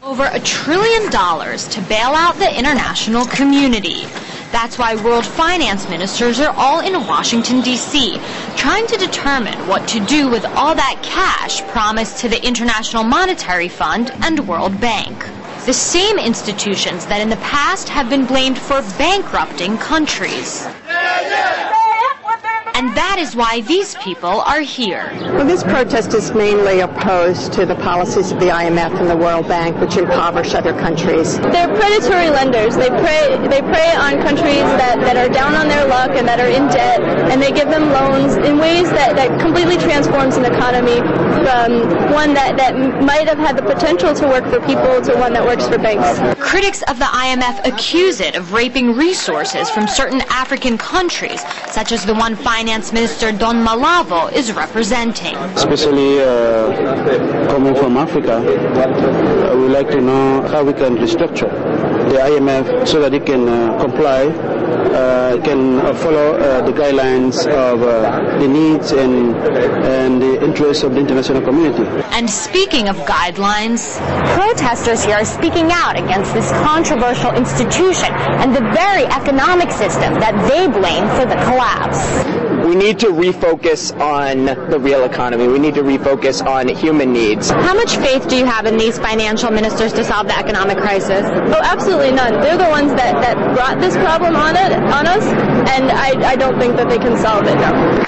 Over $1 trillion to bail out the international community. That's why world finance ministers are all in Washington, D.C., trying to determine what to do with all that cash promised to the International Monetary Fund and World Bank. The same institutions that in the past have been blamed for bankrupting countries. And that is why these people are here. Well, this protest is mainly opposed to the policies of the IMF and the World Bank, which impoverish other countries. They're predatory lenders. They prey on countries that are down on their luck and that are in debt, and they give them loans in ways that completely transforms an economy from one that might have had the potential to work for people to one that works for banks. Critics of the IMF accuse it of raping resources from certain African countries, such as the one Finance Minister Don Malavo is representing. Especially coming from Africa, we like to know how we can restructure the IMF so that it can comply, can follow the guidelines of the needs and the interests of the international community. And speaking of guidelines, protesters here are speaking out against this controversial institution and the very economic system that they blame for the collapse. We need to refocus on the real economy. We need to refocus on human needs. How much faith do you have in these financial ministers to solve the economic crisis? Oh, absolutely none. They're the ones that brought this problem on us, and I don't think that they can solve it, no.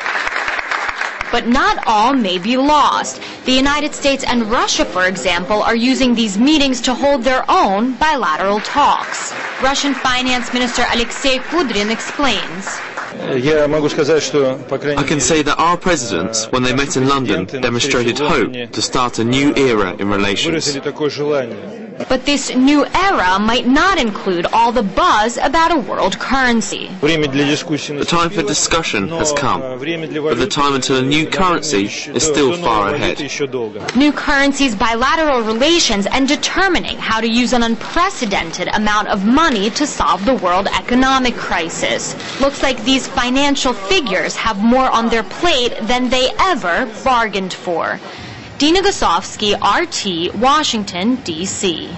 But not all may be lost. The United States and Russia, for example, are using these meetings to hold their own bilateral talks. Russian Finance Minister Alexei Kudrin explains. I can say that our presidents, when they met in London, demonstrated hope to start a new era in relations. But this new era might not include all the buzz about a world currency. The time for discussion has come, but the time until a new currency is still far ahead. New currencies, bilateral relations, and determining how to use an unprecedented amount of money to solve the world economic crisis. Looks like these financial figures have more on their plate than they ever bargained for. Dina Gosofsky, RT, Washington, D.C.